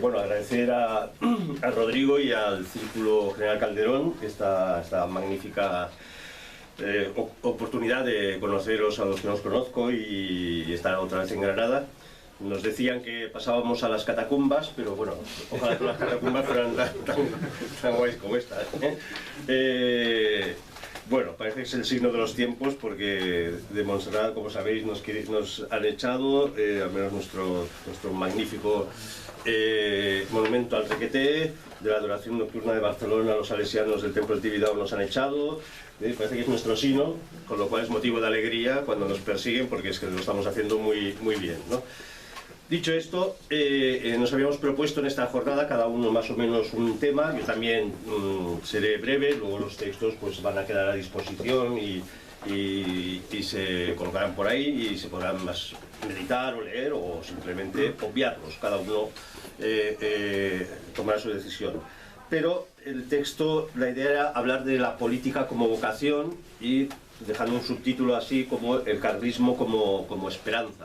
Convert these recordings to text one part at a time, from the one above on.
Bueno, agradecer a Rodrigo y al Círculo General Calderón esta magnífica oportunidad de conoceros a los que no os conozco y estar otra vez en Granada. Nos decían que pasábamos a las catacumbas, pero bueno, ojalá que las catacumbas fueran tan guays como estas. Bueno, parece que es el signo de los tiempos, porque de Montserrat, como sabéis, nos han echado, al menos nuestro magnífico monumento al Requeté, de la adoración nocturna de Barcelona, los salesianos del Templo del Tibidabo nos han echado. Parece que es nuestro signo, con lo cual es motivo de alegría cuando nos persiguen, porque es que lo estamos haciendo muy bien, ¿no? Dicho esto, nos habíamos propuesto en esta jornada cada uno más o menos un tema. Yo también seré breve, luego los textos pues van a quedar a disposición y se colocarán por ahí y se podrán más meditar o leer o simplemente obviarlos. Cada uno tomará su decisión. Pero el texto, la idea era hablar de la política como vocación y dejando un subtítulo así como el carlismo como esperanza.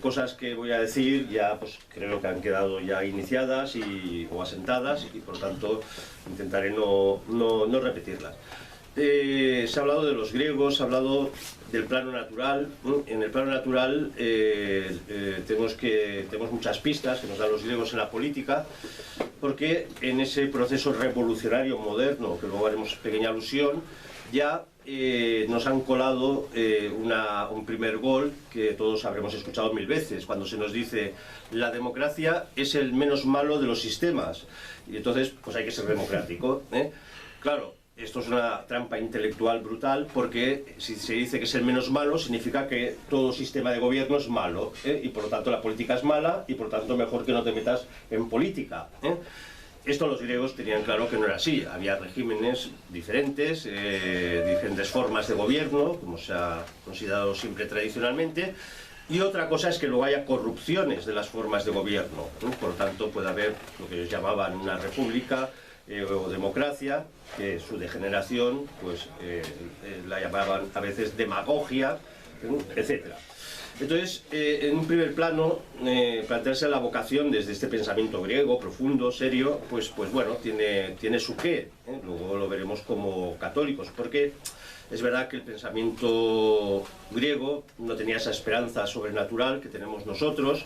Cosas que voy a decir ya pues creo que han quedado ya iniciadas o asentadas y por lo tanto intentaré no repetirlas. Se ha hablado de los griegos, se ha hablado del plano natural. En el plano natural tenemos muchas pistas que nos dan los griegos en la política, porque en ese proceso revolucionario moderno, que luego haremos pequeña alusión, ya nos han colado un primer gol que todos habremos escuchado mil veces, cuando se nos dice la democracia es el menos malo de los sistemas, y entonces pues hay que ser democrático, ¿eh? Claro, esto es una trampa intelectual brutal, porque si se dice que es el menos malo, significa que todo sistema de gobierno es malo, ¿eh? Y por lo tanto la política es mala, y por lo tanto mejor que no te metas en política, ¿eh? Esto los griegos tenían claro que no era así. Había regímenes diferentes, diferentes formas de gobierno, como se ha considerado siempre tradicionalmente, y otra cosa es que luego haya corrupciones de las formas de gobierno, ¿no? Por lo tanto puede haber lo que ellos llamaban una república o democracia, que su degeneración pues, la llamaban a veces demagogia, etc. Entonces, en un primer plano, plantearse la vocación desde este pensamiento griego, profundo, serio, pues bueno, tiene su qué, ¿eh? Luego lo veremos como católicos, porque es verdad que el pensamiento griego no tenía esa esperanza sobrenatural que tenemos nosotros,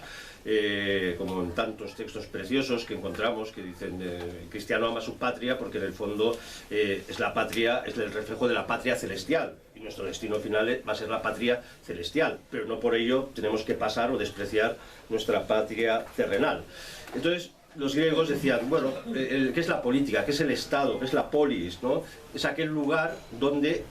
como en tantos textos preciosos que encontramos que dicen el cristiano ama su patria porque en el fondo es la patria, es el reflejo de la patria celestial, y nuestro destino final va a ser la patria celestial, pero no por ello tenemos que pasar o despreciar nuestra patria terrenal. Entonces los griegos decían, bueno, ¿qué es la política? ¿Qué es el Estado? ¿Qué es la polis? ¿No? Es aquel lugar donde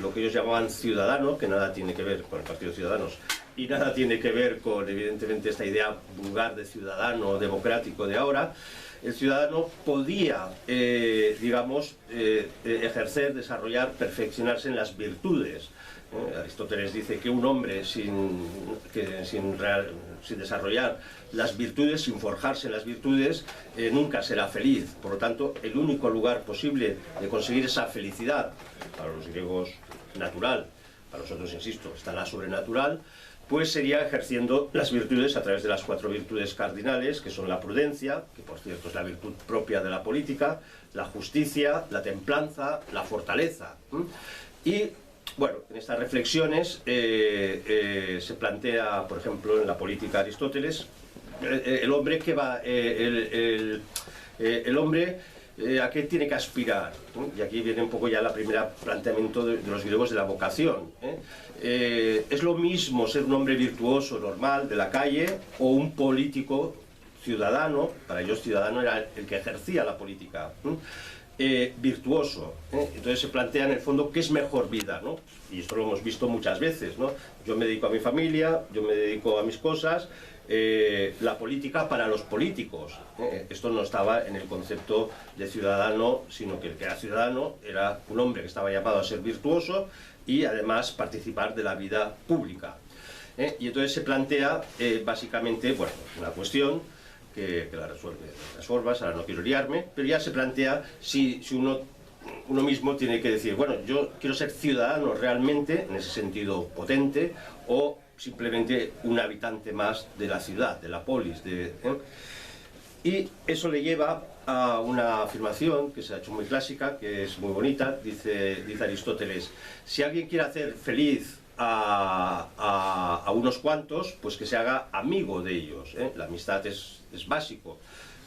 lo que ellos llamaban ciudadano, que nada tiene que ver con el Partido de Ciudadanos, y nada tiene que ver con, evidentemente, esta idea vulgar de ciudadano democrático de ahora. El ciudadano podía, digamos, ejercer, desarrollar, perfeccionarse en las virtudes. Aristóteles dice que un hombre sin desarrollar las virtudes, sin forjarse en las virtudes, nunca será feliz. Por lo tanto, el único lugar posible de conseguir esa felicidad, para los griegos natural, para nosotros, insisto, está la sobrenatural, pues sería ejerciendo las virtudes a través de las 4 virtudes cardinales, que son la prudencia, que por cierto es la virtud propia de la política, la justicia, la templanza, la fortaleza. Y bueno, en estas reflexiones se plantea, por ejemplo, en la política de Aristóteles, el hombre que va, el hombre a qué tiene que aspirar, ¿no? Y aquí viene un poco ya el primer planteamiento de los griegos de la vocación, ¿eh? Es lo mismo ser un hombre virtuoso, normal, de la calle, o un político ciudadano. Para ellos ciudadano era el que ejercía la política, virtuoso, ¿eh? Entonces se plantea en el fondo qué es mejor vida, ¿no? Y esto lo hemos visto muchas veces, ¿no? Yo me dedico a mi familia, yo me dedico a mis cosas, la política para los políticos, ¿eh? Esto no estaba en el concepto de ciudadano, sino que el que era ciudadano era un hombre que estaba llamado a ser virtuoso y además participar de la vida pública, ¿eh? Y entonces se plantea básicamente, bueno, una cuestión que la resuelve de otras formas, ahora no quiero liarme, pero ya se plantea si uno mismo tiene que decir, bueno, yo quiero ser ciudadano realmente, en ese sentido potente, o simplemente un habitante más de la ciudad, de la polis. Y eso le lleva a una afirmación que se ha hecho muy clásica, que es muy bonita. Dice Aristóteles: si alguien quiere hacer feliz a unos cuantos, pues que se haga amigo de ellos, ¿eh? La amistad es básico.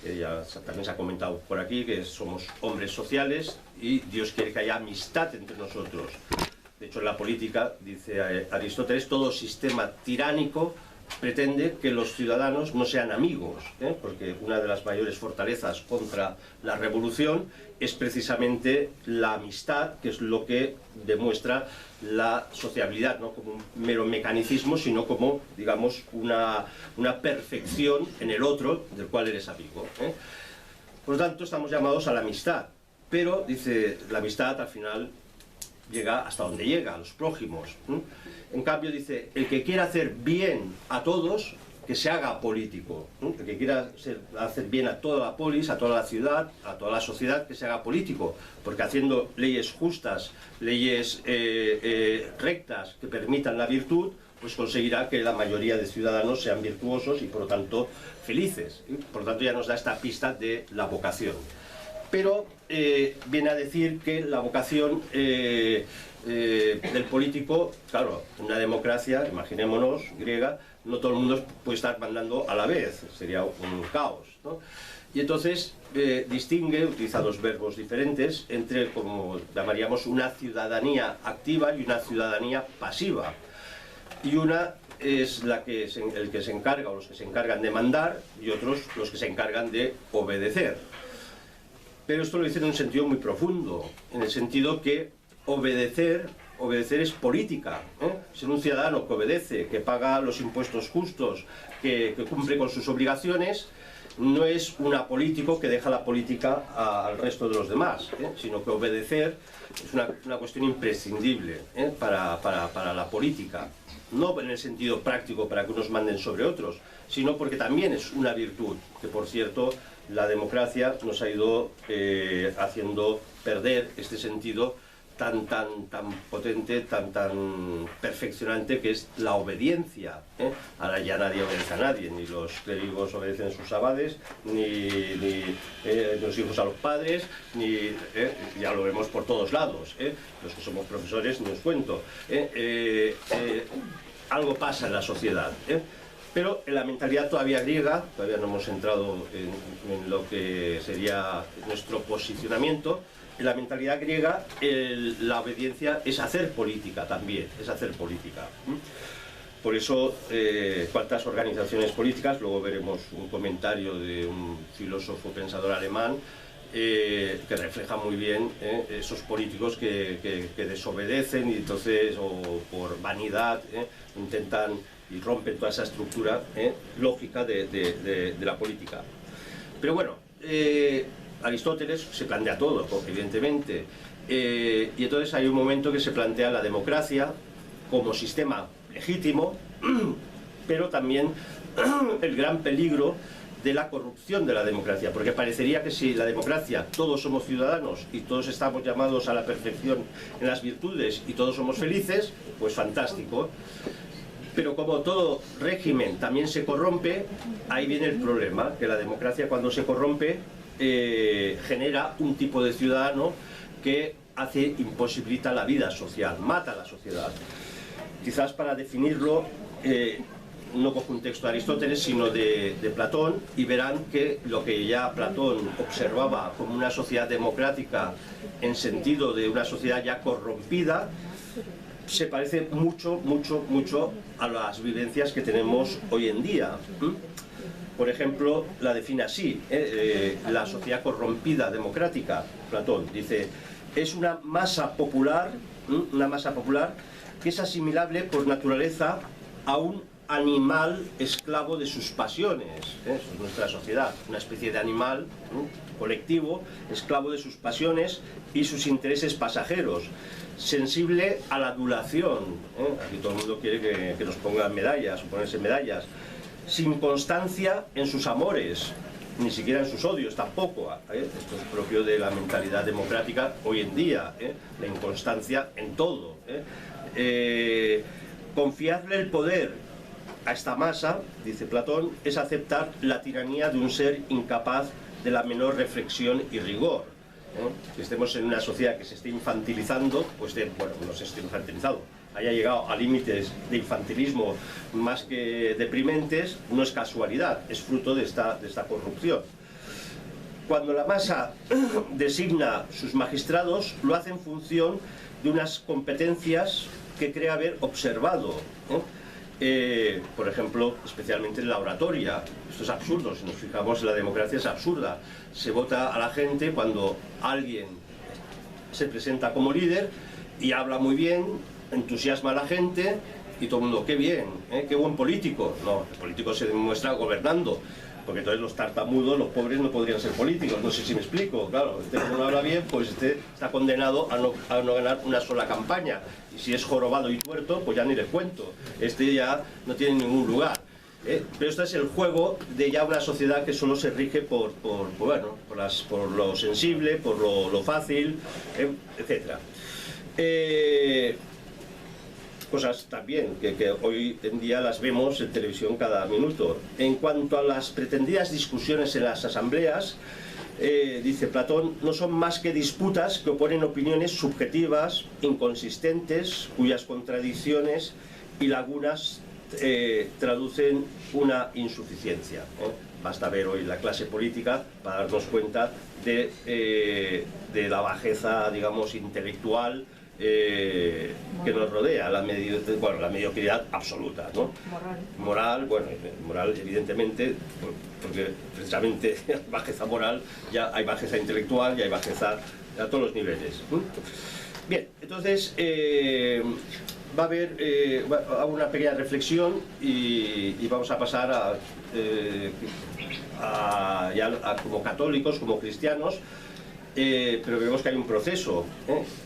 Ya también se ha comentado por aquí que somos hombres sociales y Dios quiere que haya amistad entre nosotros. De hecho, en la política, dice Aristóteles, todo sistema tiránico pretende que los ciudadanos no sean amigos, ¿eh? Porque una de las mayores fortalezas contra la revolución es precisamente la amistad, que es lo que demuestra la sociabilidad, no como un mero mecanicismo, sino como, digamos, una perfección en el otro del cual eres amigo, ¿eh? Por lo tanto, estamos llamados a la amistad, pero, dice, la amistad al final llega hasta donde llega, a los prójimos, ¿eh? En cambio, dice, el que quiera hacer bien a todos, que se haga político, ¿eh? El que quiera hacer bien a toda la polis, a toda la ciudad, a toda la sociedad, que se haga político, porque haciendo leyes justas, leyes rectas que permitan la virtud, pues conseguirá que la mayoría de ciudadanos sean virtuosos y por lo tanto felices, ¿eh? Por lo tanto ya nos da esta pista de la vocación. Pero viene a decir que la vocación del político, claro, una democracia, imaginémonos, griega, no todo el mundo puede estar mandando a la vez, sería un caos, ¿no? Y entonces distingue, utiliza dos verbos diferentes, entre, como llamaríamos, una ciudadanía activa y una ciudadanía pasiva. Y una es el que se encarga, o los que se encargan de mandar, y otros los que se encargan de obedecer. Pero esto lo dice en un sentido muy profundo, en el sentido que obedecer es política, ¿eh? Ser un ciudadano que obedece, que paga los impuestos justos, que cumple con sus obligaciones, no es un apolítico que deja la política al resto de los demás, ¿eh? Sino que obedecer es una cuestión imprescindible, ¿eh? para la política. No en el sentido práctico para que unos manden sobre otros, sino porque también es una virtud, que por cierto la democracia nos ha ido haciendo perder este sentido tan potente, tan perfeccionante, que es la obediencia, ¿eh? Ahora ya nadie obedece a nadie, ni los clérigos obedecen a sus abades, ni los hijos a los padres, ya lo vemos por todos lados, ¿eh? Los que somos profesores ni os cuento, algo pasa en la sociedad, ¿eh? Pero en la mentalidad todavía griega, todavía no hemos entrado en lo que sería nuestro posicionamiento. En la mentalidad griega la obediencia es hacer política también, es hacer política. Por eso, cuántas organizaciones políticas, luego veremos un comentario de un filósofo pensador alemán, que refleja muy bien esos políticos que desobedecen y entonces, o por vanidad, intentan y rompen toda esa estructura lógica de la política. Pero bueno, Aristóteles se plantea todo, evidentemente, y entonces hay un momento que se plantea la democracia como sistema legítimo, pero también el gran peligro de la corrupción de la democracia, porque parecería que si la democracia, todos somos ciudadanos y todos estamos llamados a la perfección en las virtudes y todos somos felices, pues fantástico. Pero como todo régimen también se corrompe, ahí viene el problema, que la democracia, cuando se corrompe, genera un tipo de ciudadano que imposibilita la vida social, mata a la sociedad. Quizás para definirlo, no cojo un texto de Aristóteles, sino de Platón, y verán que lo que ya Platón observaba como una sociedad democrática en sentido de una sociedad ya corrompida, se parece mucho a las vivencias que tenemos hoy en día. Por ejemplo, la define así, la sociedad corrompida democrática, Platón, dice, es una masa popular que es asimilable por naturaleza a un animal esclavo de sus pasiones. Eso es nuestra sociedad, una especie de animal colectivo, esclavo de sus pasiones y sus intereses pasajeros, sensible a la adulación. Aquí todo el mundo quiere que nos pongan medallas o ponerse medallas. sin constancia en sus amores, ni siquiera en sus odios tampoco. Esto es propio de la mentalidad democrática hoy en día, la inconstancia en todo. Confiarle el poder a esta masa, dice Platón, es aceptar la tiranía de un ser incapaz de la menor reflexión y rigor. Que estemos en una sociedad que se esté infantilizando, pues bueno, no se esté infantilizado, haya llegado a límites de infantilismo más que deprimentes, no es casualidad, es fruto de esta corrupción. Cuando la masa designa sus magistrados, lo hace en función de unas competencias que cree haber observado. Por ejemplo, especialmente en la oratoria. Esto es absurdo, si nos fijamos, la democracia es absurda. Se vota a la gente cuando alguien se presenta como líder y habla muy bien, entusiasma a la gente y todo el mundo, qué bien, qué buen político. No, el político se demuestra gobernando, porque entonces los tartamudos, los pobres, no podrían ser políticos. No sé si me explico. Claro, como no habla bien, pues está condenado a no ganar una sola campaña. Y si es jorobado y tuerto, pues ya ni les cuento. Ya no tiene ningún lugar. Pero este es el juego de ya una sociedad que solo se rige por lo sensible, por lo fácil, etc. Cosas también que hoy en día las vemos en televisión cada minuto. En cuanto a las pretendidas discusiones en las asambleas, dice Platón, no son más que disputas que oponen opiniones subjetivas, inconsistentes, cuyas contradicciones y lagunas traducen una insuficiencia. Basta ver hoy la clase política para darnos cuenta de la bajeza, digamos, intelectual que nos rodea, la mediocridad absoluta, ¿no? Moral, evidentemente, porque precisamente bajeza moral, ya hay bajeza intelectual, ya hay bajeza a todos los niveles. Bien, entonces va a haber una pequeña reflexión y vamos a pasar como católicos, como cristianos. Pero vemos que hay un proceso,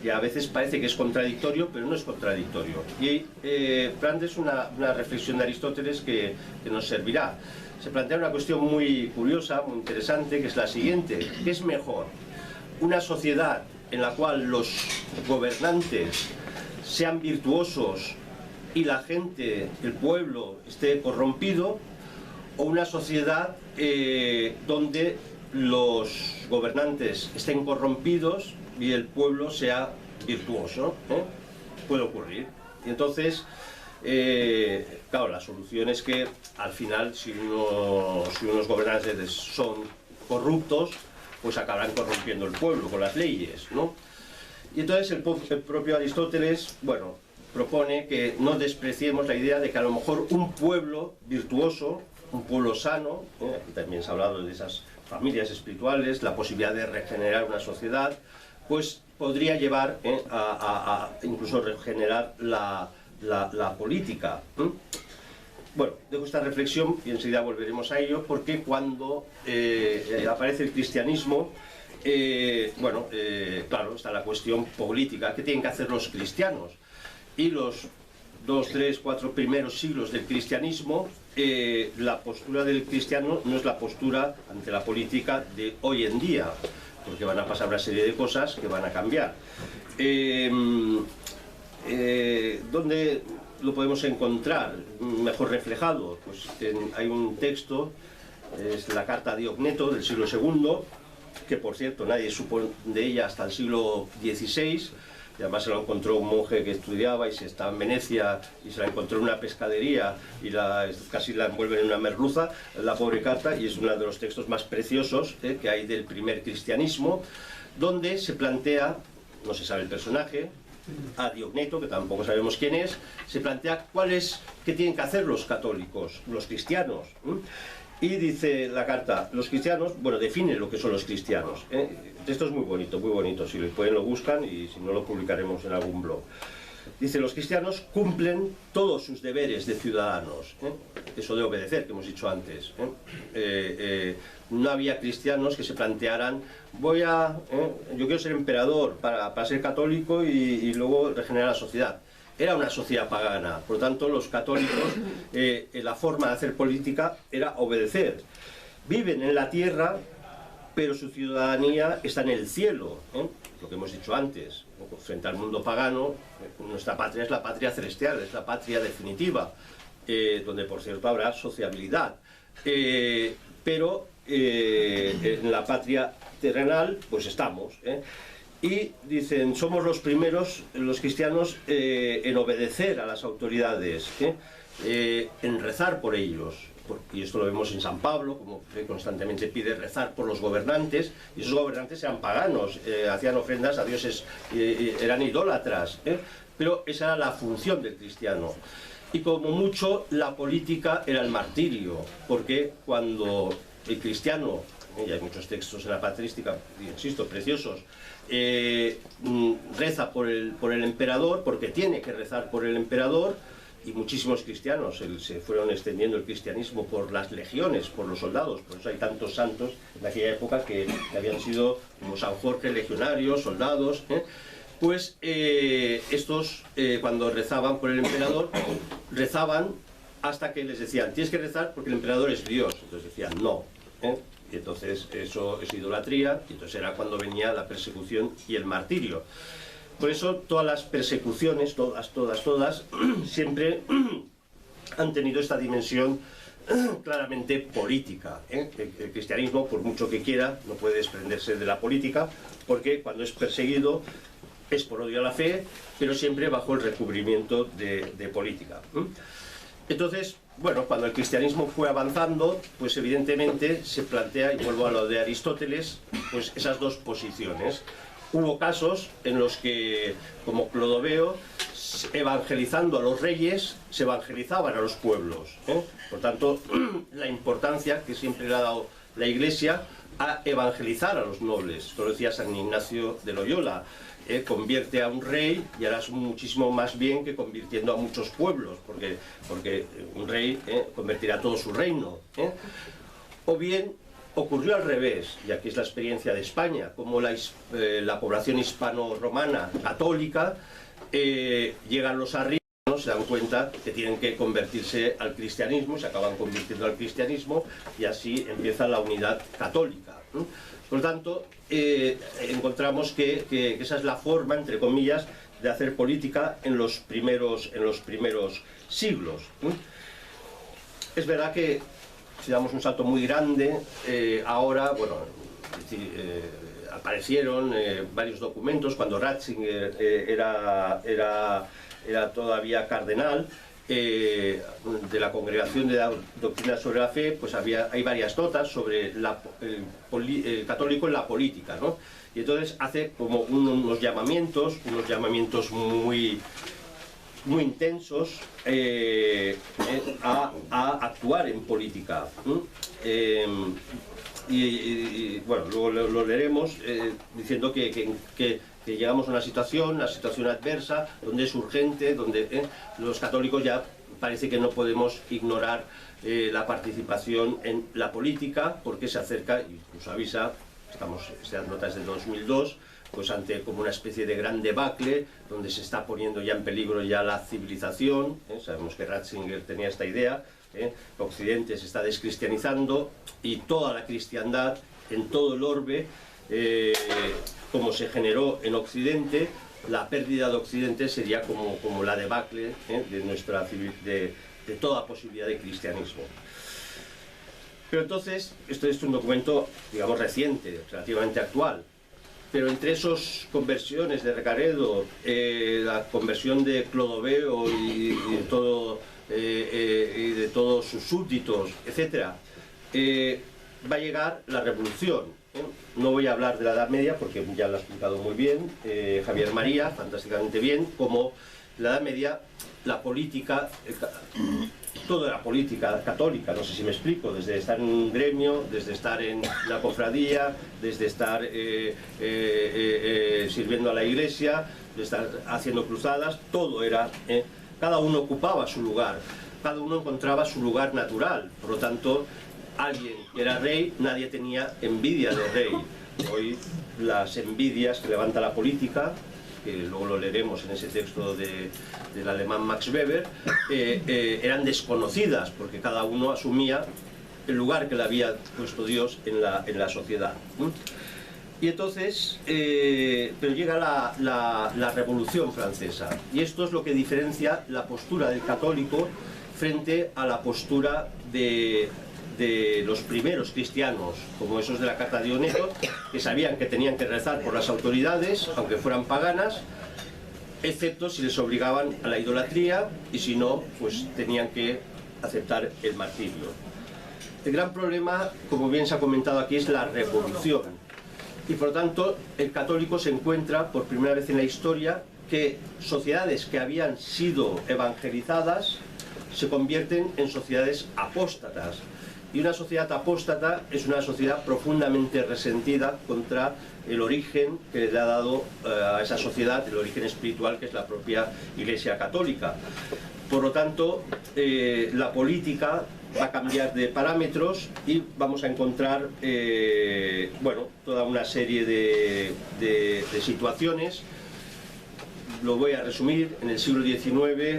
y a veces parece que es contradictorio, pero no es contradictorio. Y plantea una reflexión de Aristóteles que nos servirá. Se plantea una cuestión muy curiosa, muy interesante, que es la siguiente: ¿qué es mejor? ¿Una sociedad en la cual los gobernantes sean virtuosos y la gente, el pueblo, esté corrompido? ¿O una sociedad donde los gobernantes estén corrompidos y el pueblo sea virtuoso? Puede ocurrir. Y entonces, claro, la solución es que al final, si unos gobernantes son corruptos, pues acabarán corrompiendo el pueblo con las leyes, ¿no? Y entonces el propio Aristóteles, bueno, propone que no despreciemos la idea de que a lo mejor un pueblo virtuoso, un pueblo sano, y también se ha hablado de esas familias espirituales, la posibilidad de regenerar una sociedad, pues podría llevar a incluso regenerar la política. Bueno, dejo esta reflexión y enseguida volveremos a ello, porque cuando aparece el cristianismo, claro, está la cuestión política. ¿Qué tienen que hacer los cristianos? Y los 2, 3, 4 primeros siglos del cristianismo, la postura del cristiano no es la postura ante la política de hoy en día, porque van a pasar una serie de cosas que van a cambiar. ¿Dónde lo podemos encontrar mejor reflejado? Pues hay un texto, es la carta a Diogneto del siglo II, que por cierto nadie supo de ella hasta el siglo XVI, y además se lo encontró un monje que estudiaba y se estaba en Venecia y se la encontró en una pescadería y casi la envuelven en una merluza, la pobre carta, y es uno de los textos más preciosos que hay del primer cristianismo, donde se plantea, no se sabe el personaje, a Diogneto, que tampoco sabemos quién es, se plantea qué tienen que hacer los católicos, los cristianos. Y dice la carta, los cristianos, bueno, define lo que son los cristianos. Esto es muy bonito, si lo pueden lo buscan y si no lo publicaremos en algún blog. Dice, los cristianos cumplen todos sus deberes de ciudadanos, eso de obedecer, que hemos dicho antes. No había cristianos que se plantearan, yo quiero ser emperador para ser católico y luego regenerar la sociedad. era una sociedad pagana. Por lo tanto, los católicos, la forma de hacer política era obedecer. Viven en la tierra, pero su ciudadanía está en el cielo, lo que hemos dicho antes. Frente al mundo pagano, nuestra patria es la patria celestial, es la patria definitiva, donde por cierto habrá sociabilidad. Pero en la patria terrenal pues estamos. Y dicen, somos los primeros, los cristianos, en obedecer a las autoridades, en rezar por ellos. Y esto lo vemos en San Pablo, como constantemente pide rezar por los gobernantes, y esos gobernantes eran paganos, hacían ofrendas a dioses, eran idólatras, pero esa era la función del cristiano. Y como mucho, la política era el martirio, porque cuando el cristiano, y hay muchos textos en la patrística, insisto, preciosos, reza por el emperador, porque tiene que rezar por el emperador, y muchísimos cristianos se fueron extendiendo el cristianismo por las legiones, por los soldados. Por eso hay tantos santos en aquella época que habían sido como San Jorge, legionarios, soldados. Pues estos, cuando rezaban por el emperador, rezaban hasta que les decían, tienes que rezar porque el emperador es Dios. Entonces decían, no. Y entonces eso es idolatría, y entonces era cuando venía la persecución y el martirio. Por eso todas las persecuciones, todas, siempre han tenido esta dimensión claramente política. El cristianismo, por mucho que quiera, no puede desprenderse de la política, porque cuando es perseguido es por odio a la fe, pero siempre bajo el recubrimiento de política. Entonces, bueno, cuando el cristianismo fue avanzando, pues evidentemente se plantea, y vuelvo a lo de Aristóteles, pues esas dos posiciones. Hubo casos en los que, como Clodoveo, evangelizando a los reyes, se evangelizaban a los pueblos. Por tanto, la importancia que siempre le ha dado la Iglesia a evangelizar a los nobles. Lo decía San Ignacio de Loyola, convierte a un rey y harás muchísimo más bien que convirtiendo a muchos pueblos, porque un rey convertirá todo su reino. O bien, ocurrió al revés, y aquí es la experiencia de España, como la población hispano-romana católica, llegan los arrianos, se dan cuenta que tienen que convertirse al cristianismo, se acaban convirtiendo al cristianismo, y así empieza la unidad católica. Por lo tanto, encontramos que esa es la forma, entre comillas, de hacer política en los primeros siglos. Es verdad que si damos un salto muy grande, ahora, bueno, aparecieron varios documentos, cuando Ratzinger era todavía cardenal, de la Congregación de la Doctrina sobre la Fe, pues hay varias notas sobre el católico en la política, ¿no? Y entonces hace como unos llamamientos muy intensos a actuar en política. Y bueno, luego lo leeremos, diciendo que llegamos a una situación adversa, donde es urgente, donde los católicos ya parece que no podemos ignorar la participación en la política, porque se acerca, y nos avisa, estas notas de 2002, pues ante como una especie de gran debacle, donde se está poniendo ya en peligro ya la civilización. Sabemos que Ratzinger tenía esta idea, Occidente se está descristianizando, y toda la cristiandad en todo el orbe, como se generó en Occidente, la pérdida de Occidente sería como la debacle de toda posibilidad de cristianismo. Pero entonces, esto es un documento, digamos, reciente, relativamente actual. Pero entre esas conversiones de Recaredo, la conversión de Clodoveo y de todos sus súbditos, etc., va a llegar la revolución. No voy a hablar de la Edad Media porque ya lo ha explicado muy bien Javier María, fantásticamente bien, como la Edad Media, la política, toda la política católica, no sé si me explico, desde estar en un gremio, desde estar en la cofradía, desde estar sirviendo a la Iglesia, de estar haciendo cruzadas, todo era, cada uno ocupaba su lugar, cada uno encontraba su lugar natural. Por lo tanto, alguien que era rey, nadie tenía envidia de rey. Hoy las envidias que levanta la política que luego lo leeremos en ese texto del alemán Max Weber, eran desconocidas, porque cada uno asumía el lugar que le había puesto Dios en la sociedad. Y entonces, pero llega la Revolución Francesa, y esto es lo que diferencia la postura del católico frente a la postura de los primeros cristianos, como esos de la Carta de Oneto, que sabían que tenían que rezar por las autoridades, aunque fueran paganas, excepto si les obligaban a la idolatría, y si no, pues tenían que aceptar el martirio. El gran problema, como bien se ha comentado aquí, es la revolución. Y por lo tanto, el católico se encuentra por primera vez en la historia que sociedades que habían sido evangelizadas se convierten en sociedades apóstatas. Y una sociedad apóstata es una sociedad profundamente resentida contra el origen que le ha dado a esa sociedad, el origen espiritual, que es la propia Iglesia Católica. Por lo tanto, la política va a cambiar de parámetros y vamos a encontrar bueno, toda una serie de situaciones. Lo voy a resumir. En el siglo XIX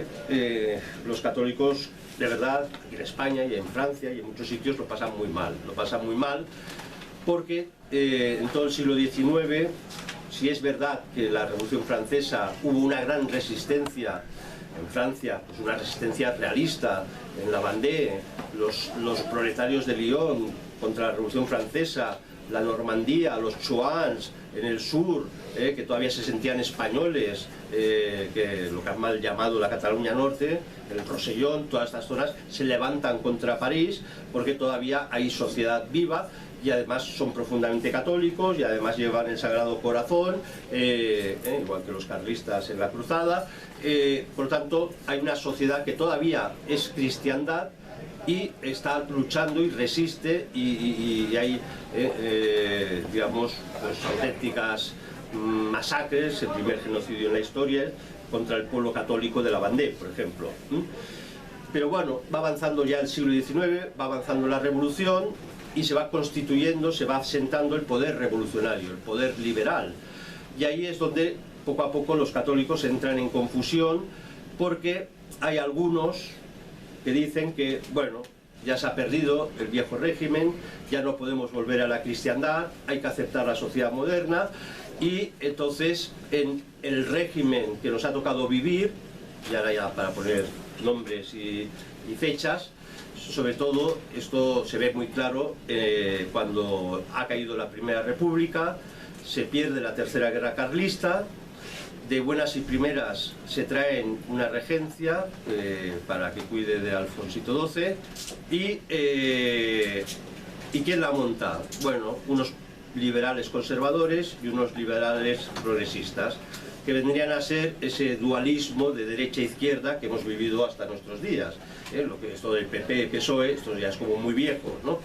los católicos, de verdad, aquí en España y en Francia y en muchos sitios lo pasan muy mal. Lo pasan muy mal porque en todo el siglo XIX, si es verdad que en la Revolución Francesa hubo una gran resistencia en Francia, pues una resistencia realista, en la Vendée, los proletarios de Lyon contra la Revolución Francesa, la Normandía, los Chouans en el sur, que todavía se sentían españoles, que lo que han mal llamado la Cataluña Norte, el Rosellón, todas estas zonas se levantan contra París porque todavía hay sociedad viva y además son profundamente católicos y además llevan el Sagrado Corazón, igual que los carlistas en la Cruzada. Por lo tanto, hay una sociedad que todavía es cristiandad y está luchando y resiste, y hay, digamos, pues, auténticas masacres, el primer genocidio en la historia, contra el pueblo católico de la Vendée, por ejemplo. Pero bueno, va avanzando ya el siglo XIX, va avanzando la revolución y se va constituyendo, se va asentando el poder revolucionario, el poder liberal. Y ahí es donde poco a poco los católicos entran en confusión, porque hay algunos que dicen que, bueno, ya se ha perdido el viejo régimen, ya no podemos volver a la cristiandad, hay que aceptar la sociedad moderna, y entonces en el régimen que nos ha tocado vivir, y ahora ya para poner nombres y fechas, sobre todo esto se ve muy claro cuando ha caído la Primera República, se pierde la Tercera Guerra Carlista, de buenas y primeras se traen una regencia para que cuide de Alfonsito XII y ¿quién la monta? Bueno, unos liberales conservadores y unos liberales progresistas, que vendrían a ser ese dualismo de derecha e izquierda que hemos vivido hasta nuestros días. Lo que esto del PP, PSOE, esto ya es como muy viejo, ¿no?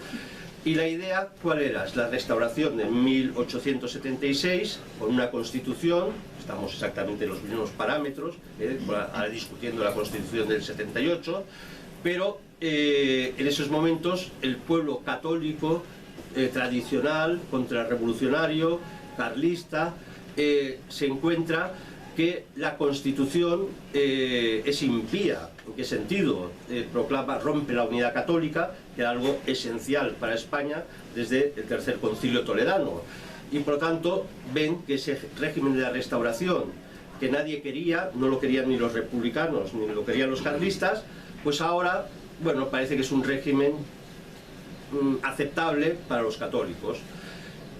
Y la idea, ¿cuál era? Es la restauración de 1876 con una constitución, estamos exactamente en los mismos parámetros, ahora discutiendo la constitución del 78, pero en esos momentos el pueblo católico tradicional, contrarrevolucionario, carlista, se encuentra que la Constitución es impía. ¿En qué sentido? Proclama, rompe la unidad católica, que era algo esencial para España desde el Tercer Concilio Toledano. Y por lo tanto ven que ese régimen de la restauración, que nadie quería, no lo querían ni los republicanos ni lo querían los carlistas, pues ahora, bueno, parece que es un régimen aceptable para los católicos.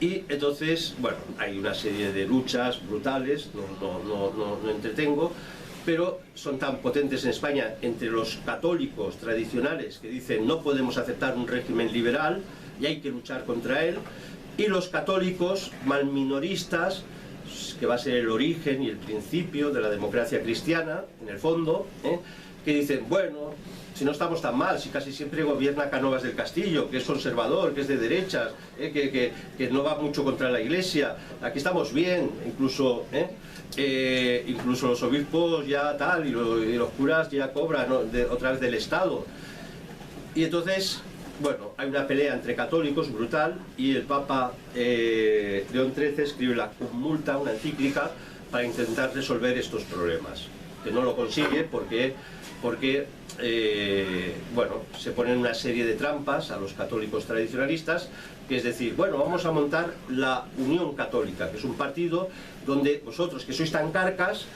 Y entonces, bueno, hay una serie de luchas brutales, no entretengo, pero son tan potentes en España entre los católicos tradicionales que dicen no podemos aceptar un régimen liberal y hay que luchar contra él, y los católicos malminoristas, que va a ser el origen y el principio de la democracia cristiana, en el fondo, que dicen, bueno, si no estamos tan mal, si casi siempre gobierna Cánovas del Castillo, que es conservador, que es de derechas, que no va mucho contra la Iglesia, aquí estamos bien, incluso los obispos ya tal, y los curas ya cobran, ¿no?, otra vez del Estado. Y entonces, bueno, hay una pelea entre católicos brutal, y el Papa León XIII escribe la Cum Multa, una encíclica, para intentar resolver estos problemas, que no lo consigue porque bueno, se ponen una serie de trampas a los católicos tradicionalistas, que es decir, bueno, vamos a montar la Unión Católica, que es un partido donde vosotros, que sois tan carcas,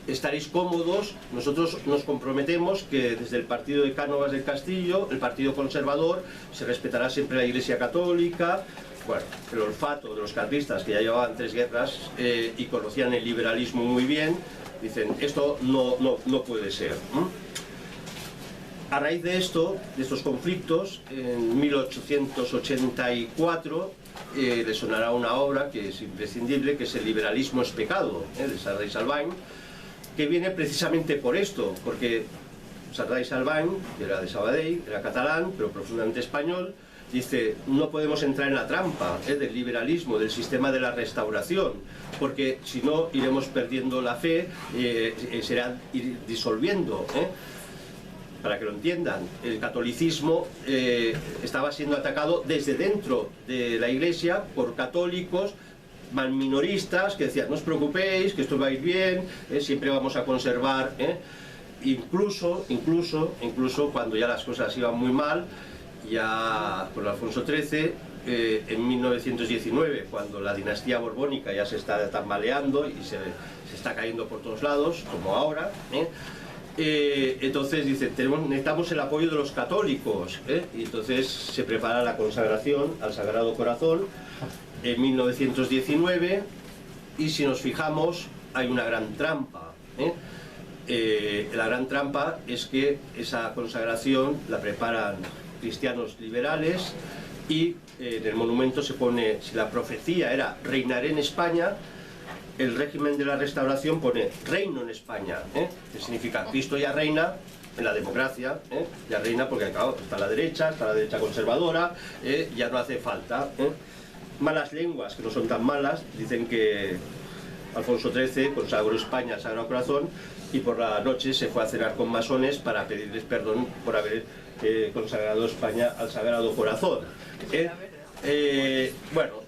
estaréis cómodos. Nosotros nos comprometemos que desde el partido de Cánovas del Castillo, el partido conservador, se respetará siempre la Iglesia Católica. Bueno, el olfato de los carlistas, que ya llevaban 3 guerras y conocían el liberalismo muy bien, dicen, esto no puede ser. A raíz de esto, de estos conflictos, en 1884 le sonará una obra que es imprescindible, que es El liberalismo es pecado, de Sardá y Salvany, que viene precisamente por esto, porque Sardá y Salvany, que era de Sabadell, era catalán, pero profundamente español, dice, no podemos entrar en la trampa del liberalismo, del sistema de la restauración, porque si no iremos perdiendo la fe, será ir disolviendo. Para que lo entiendan, el catolicismo estaba siendo atacado desde dentro de la Iglesia por católicos más minoristas que decían, no os preocupéis, que esto va a ir bien, siempre vamos a conservar. Incluso cuando ya las cosas iban muy mal, ya con Alfonso XIII, en 1919, cuando la dinastía borbónica ya se está tambaleando y se está cayendo por todos lados, como ahora, entonces dice, necesitamos el apoyo de los católicos, y entonces se prepara la consagración al Sagrado Corazón en 1919, y si nos fijamos hay una gran trampa. La gran trampa es que esa consagración la preparan cristianos liberales, y en el monumento se pone, si la profecía era reinaré en España, el régimen de la restauración pone reino en España, que significa Cristo ya reina en la democracia, ya reina porque claro, está la derecha conservadora, ya no hace falta. Malas lenguas, que no son tan malas, dicen que Alfonso XIII consagró España al Sagrado Corazón y por la noche se fue a cenar con masones para pedirles perdón por haber consagrado España al Sagrado Corazón. Bueno,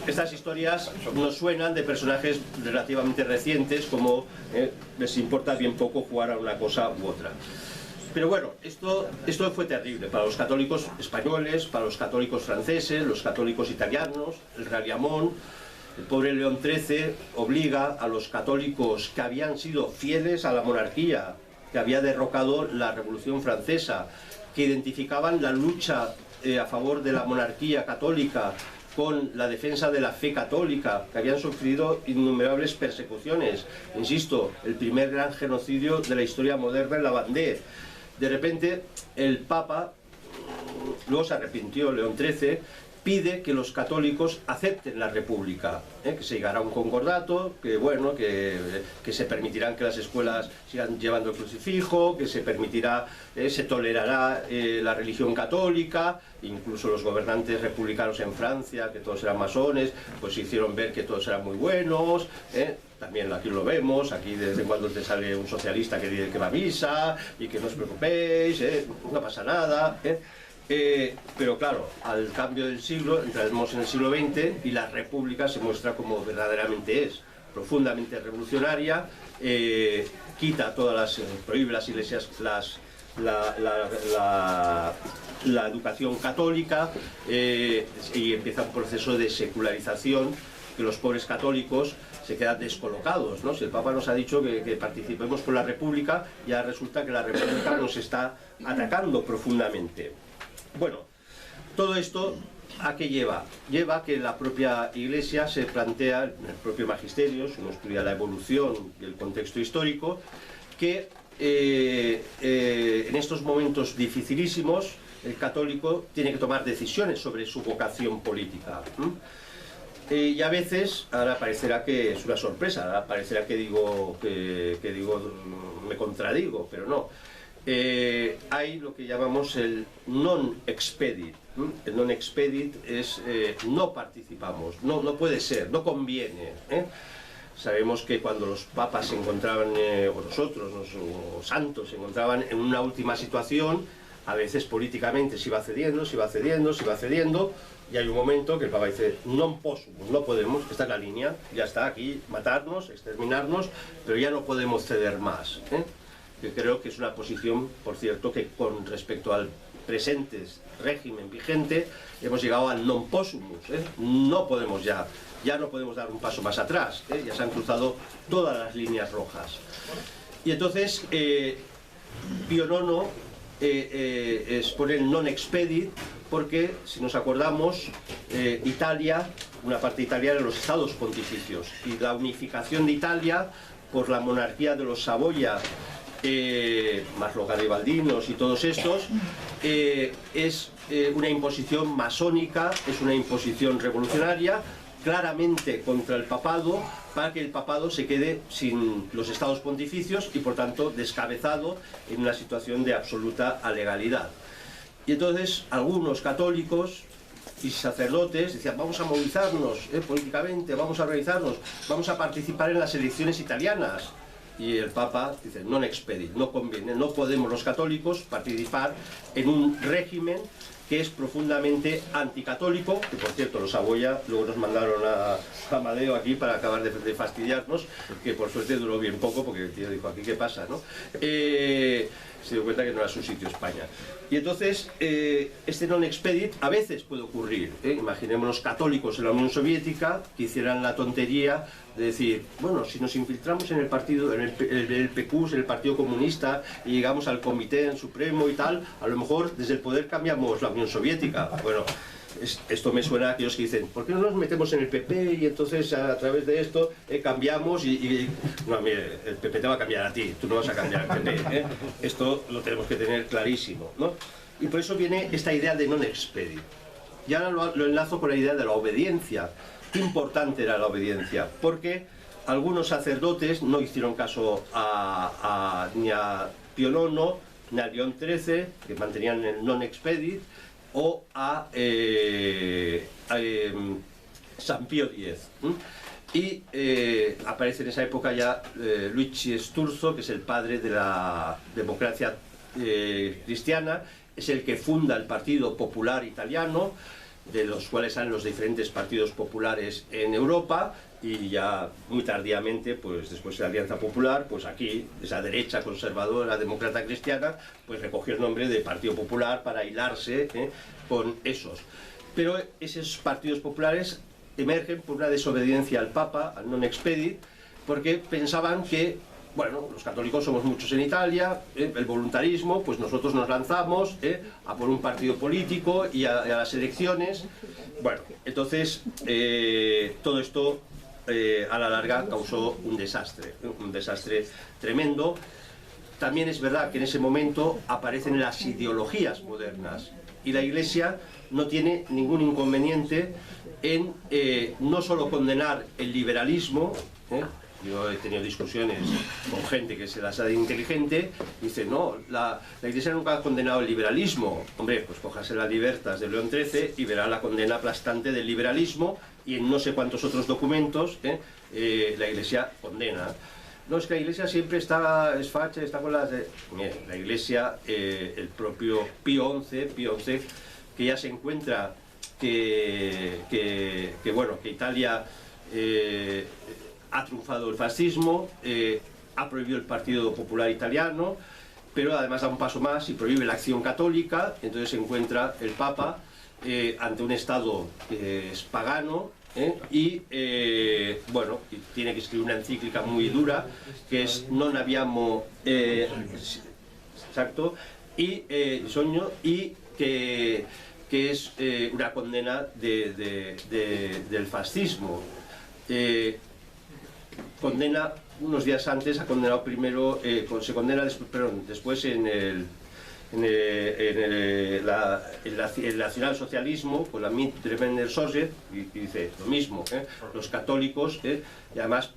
estas historias nos suenan de personajes relativamente recientes, como les importa bien poco jugar a una cosa u otra. Pero bueno, esto fue terrible para los católicos españoles, para los católicos franceses, los católicos italianos, el Ralliamont. El pobre León XIII obliga a los católicos que habían sido fieles a la monarquía, que había derrocado la Revolución Francesa, que identificaban la lucha a favor de la monarquía católica con la defensa de la fe católica, que habían sufrido innumerables persecuciones. Insisto, el primer gran genocidio de la historia moderna en la Vendée. De repente, el Papa, luego se arrepintió, León XIII, pide que los católicos acepten la República, que se llegará a un concordato, que bueno, que se permitirán que las escuelas sigan llevando el crucifijo, que se permitirá, se tolerará la religión católica. Incluso los gobernantes republicanos en Francia, que todos eran masones, pues hicieron ver que todos eran muy buenos. También aquí lo vemos, aquí de vez en cuando te sale un socialista que dice que va a misa y que no os preocupéis, no pasa nada. Pero claro, al cambio del siglo, entraremos en el siglo XX y la República se muestra como verdaderamente es, profundamente revolucionaria, quita todas las, prohíbe las iglesias, la educación católica, y empieza un proceso de secularización, que los pobres católicos se quedan descolocados, ¿no? Si el Papa nos ha dicho que participemos por la República, ya resulta que la República nos está atacando profundamente. Bueno, todo esto ¿a qué lleva? Lleva a que la propia Iglesia se plantea, en el propio magisterio, si uno estudia la evolución y el contexto histórico, que en estos momentos dificilísimos el católico tiene que tomar decisiones sobre su vocación política. Y a veces, ahora parecerá que es una sorpresa, ahora parecerá que digo, me contradigo, pero no. Hay lo que llamamos el non expedit. El non expedit es no participamos, no puede ser, no conviene. Sabemos que cuando los papas se encontraban, o nosotros, los santos, se encontraban en una última situación, a veces políticamente se iba cediendo, se iba cediendo, se iba cediendo, y hay un momento que el Papa dice, non possumus, no podemos, esta es la línea, ya está, aquí, matarnos, exterminarnos, pero ya no podemos ceder más, ¿eh? Que creo que es una posición, por cierto, que con respecto al presente régimen vigente, hemos llegado al non possumus, ¿eh? No podemos ya no podemos dar un paso más atrás, ¿eh? Ya se han cruzado todas las líneas rojas. Y entonces, Pío IX expone el non expedit, porque, si nos acordamos, Italia, una parte italiana, los estados pontificios, y la unificación de Italia por la monarquía de los Saboya, más los garibaldinos y todos estos, es una imposición masónica, es una imposición revolucionaria, claramente contra el papado, para que el papado se quede sin los estados pontificios y por tanto descabezado en una situación de absoluta alegalidad. Y entonces algunos católicos y sacerdotes decían, vamos a movilizarnos políticamente, vamos a organizarnos, vamos a participar en las elecciones italianas. Y el Papa dice, non expedit, no conviene, no podemos los católicos participar en un régimen que es profundamente anticatólico, que por cierto los Saboya luego nos mandaron a Amadeo aquí para acabar de fastidiarnos, que por suerte duró bien poco, porque el tío dijo, aquí qué pasa, ¿no? Se dio cuenta que no era su sitio España. Y entonces, este non expedit a veces puede ocurrir, imaginemos los católicos en la Unión Soviética que hicieran la tontería de decir, bueno, si nos infiltramos en el partido, en el PQS, en el Partido Comunista, y llegamos al Comité Supremo y tal, a lo mejor desde el poder cambiamos la Unión Soviética. Bueno, esto me suena a aquellos que dicen, ¿por qué no nos metemos en el PP y entonces a través de esto cambiamos No, mire, el PP te va a cambiar a ti, tú no vas a cambiar al PP, ¿eh? Esto lo tenemos que tener clarísimo, ¿no? Y por eso viene esta idea de non expedit. Y ahora lo enlazo con la idea de la obediencia. Qué importante era la obediencia, porque algunos sacerdotes no hicieron caso ni a Pío IX, ni a León XIII, que mantenían el non expedit, o a San Pío X. Y aparece en esa época ya Luigi Sturzo, que es el padre de la democracia cristiana, es el que funda el Partido Popular Italiano, de los cuales salen los diferentes partidos populares en Europa, y ya muy tardíamente, pues después de la Alianza Popular, pues aquí, esa derecha conservadora, demócrata cristiana, pues recogió el nombre de Partido Popular para hilarse con esos. Pero esos partidos populares emergen por una desobediencia al Papa, al non expedit, porque pensaban que, bueno, los católicos somos muchos en Italia, el voluntarismo, pues nosotros nos lanzamos a por un partido político y a las elecciones. Bueno, entonces todo esto a la larga causó un desastre tremendo. También es verdad que en ese momento aparecen las ideologías modernas y la Iglesia no tiene ningún inconveniente en no solo condenar el liberalismo. Yo he tenido discusiones con gente que se las ha de inteligente, y dice, no, la Iglesia nunca ha condenado el liberalismo. Hombre, pues cójase las Libertas de León XIII y verá la condena aplastante del liberalismo, y en no sé cuántos otros documentos la Iglesia condena. No, es que la Iglesia siempre es facha, está con las... Mire, la Iglesia, el propio Pío XI, que ya se encuentra que Italia ha triunfado el fascismo, ha prohibido el Partido Popular Italiano, pero además da un paso más y prohíbe la acción católica. Entonces se encuentra el Papa ante un Estado que es pagano, y tiene que escribir una encíclica muy dura, que es Non abbiamo exacto, y que es una condena del fascismo. Condena, unos días antes, ha condenado primero, se condena después en el nacionalsocialismo, con la Mittelbrenner Sorge, y dice lo mismo, los católicos, y además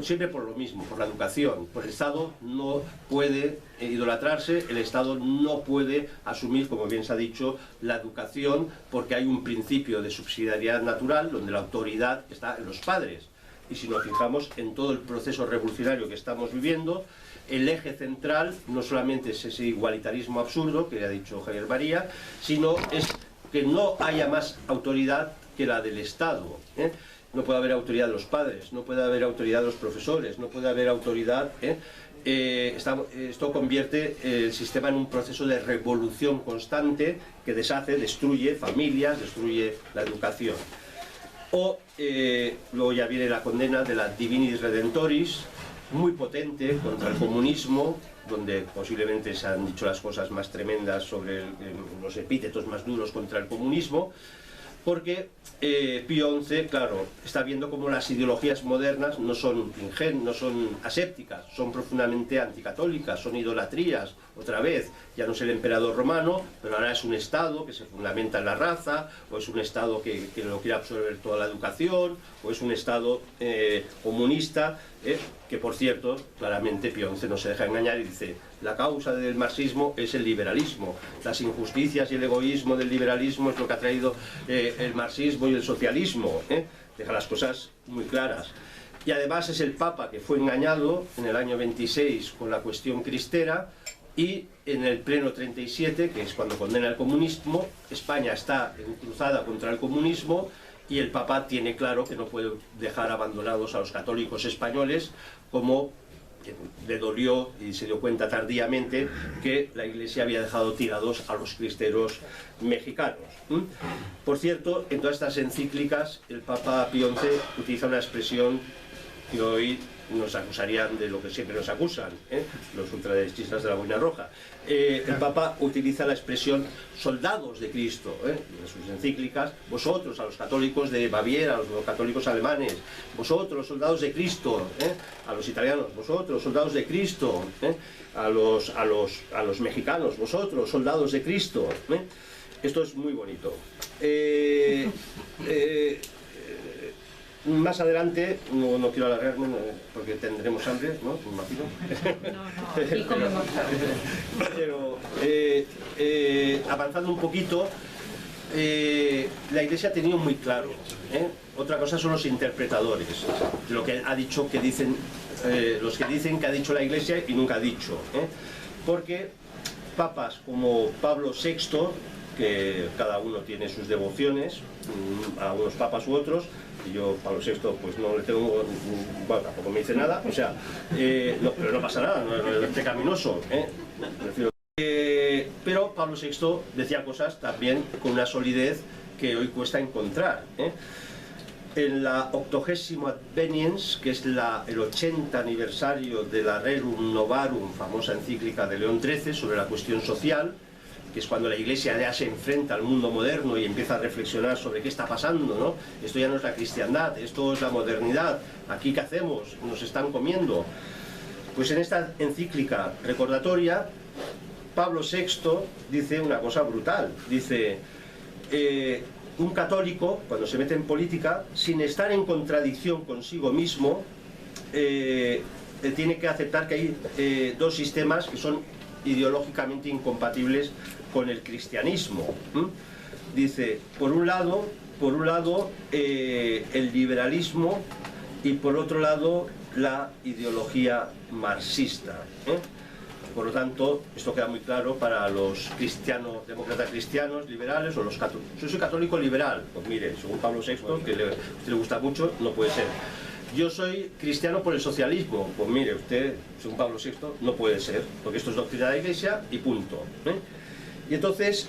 siempre por lo mismo, por la educación. Pues el Estado no puede idolatrarse, el Estado no puede asumir, como bien se ha dicho, la educación, porque hay un principio de subsidiariedad natural donde la autoridad está en los padres. Y si nos fijamos en todo el proceso revolucionario que estamos viviendo, el eje central no solamente es ese igualitarismo absurdo que ha dicho Javier María, sino es que no haya más autoridad que la del Estado, ¿eh? No puede haber autoridad de los padres, no puede haber autoridad de los profesores, no puede haber autoridad, esto convierte el sistema en un proceso de revolución constante que deshace, destruye familias, destruye la educación. O luego ya viene la condena de la Divinis Redentoris, muy potente contra el comunismo, donde posiblemente se han dicho las cosas más tremendas sobre los epítetos más duros contra el comunismo, porque Pío XI, claro, está viendo cómo las ideologías modernas no son asépticas, son profundamente anticatólicas, son idolatrías, otra vez, ya no es el emperador romano, pero ahora es un Estado que se fundamenta en la raza, o es un Estado que lo quiere absorber toda la educación, o es un Estado comunista, que por cierto, claramente Pío XI no se deja engañar y dice: la causa del marxismo es el liberalismo, las injusticias y el egoísmo del liberalismo es lo que ha traído el marxismo y el socialismo, deja las cosas muy claras. Y además es el Papa que fue engañado en el año 26 con la cuestión cristera, y en el pleno 37, que es cuando condena el comunismo, España está encruzada contra el comunismo, y el Papa tiene claro que no puede dejar abandonados a los católicos españoles, como le dolió y se dio cuenta tardíamente que la Iglesia había dejado tirados a los cristeros mexicanos. Por cierto, en todas estas encíclicas el Papa Pío XI utiliza una expresión que hoy nos acusarían de lo que siempre nos acusan, los ultraderechistas de la boina roja. El Papa utiliza la expresión soldados de Cristo, en sus encíclicas: vosotros, a los católicos de Baviera, a los católicos alemanes, vosotros, soldados de Cristo, a los italianos, vosotros, soldados de Cristo, a los mexicanos, vosotros, soldados de Cristo. Esto es muy bonito. Más adelante, no quiero alargarme porque tendremos hambre, ¿no? Me imagino. No, aquí comemos. Pero avanzando un poquito, la Iglesia ha tenido muy claro, otra cosa son los interpretadores, lo que ha dicho, que dicen, los que dicen que ha dicho la Iglesia y nunca ha dicho, porque papas como Pablo VI, que cada uno tiene sus devociones, a unos papas u otros, y yo Pablo VI pues no le tengo, bueno, tampoco me dice nada, o sea, no, pero no pasa nada, no es pecaminoso, pero Pablo VI decía cosas también con una solidez que hoy cuesta encontrar. En la 80ª Adveniens, que es el 80 aniversario de la Rerum Novarum, famosa encíclica de León XIII sobre la cuestión social, que es cuando la Iglesia ya se enfrenta al mundo moderno y empieza a reflexionar sobre qué está pasando, ¿no? Esto ya no es la cristiandad, esto es la modernidad, ¿aquí qué hacemos? Nos están comiendo. Pues en esta encíclica recordatoria, Pablo VI dice una cosa brutal, dice: un católico, cuando se mete en política, sin estar en contradicción consigo mismo, tiene que aceptar que hay dos sistemas que son ideológicamente incompatibles con el cristianismo. Dice, por un lado el liberalismo, y por otro lado la ideología marxista. Por lo tanto, esto queda muy claro para los demócratas cristianos, liberales, o los católicos. Yo soy católico liberal, pues mire, según Pablo VI, que a usted le gusta mucho, no puede ser. Yo soy cristiano por el socialismo, pues mire, usted, según Pablo VI, no puede ser, porque esto es doctrina de la Iglesia y punto. Y entonces,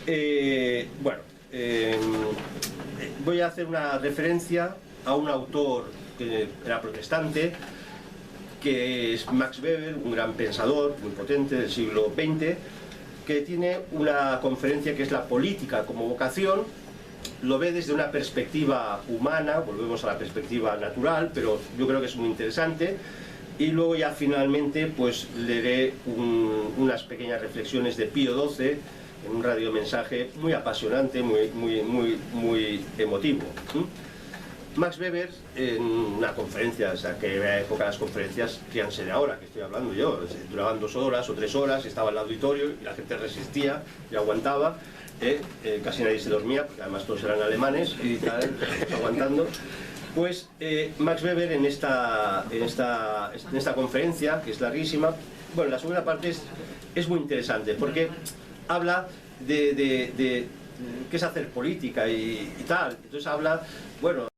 bueno, voy a hacer una referencia a un autor que era protestante, que es Max Weber, un gran pensador, muy potente del siglo XX, que tiene una conferencia que es La política como vocación. Lo ve desde una perspectiva humana, volvemos a la perspectiva natural, pero yo creo que es muy interesante. Y luego ya finalmente pues leeré unas pequeñas reflexiones de Pío XII en un radiomensaje muy apasionante, muy emotivo. Max Weber, en una conferencia, o sea, que en la época las conferencias, fíjense de ahora que estoy hablando yo, duraban 2 horas o 3 horas, estaba el auditorio y la gente resistía y aguantaba, casi nadie se dormía, porque además todos eran alemanes y tal, aguantando. Pues Max Weber en esta conferencia, que es larguísima, bueno, la segunda parte es muy interesante porque habla de qué es hacer política y tal. Entonces habla, bueno,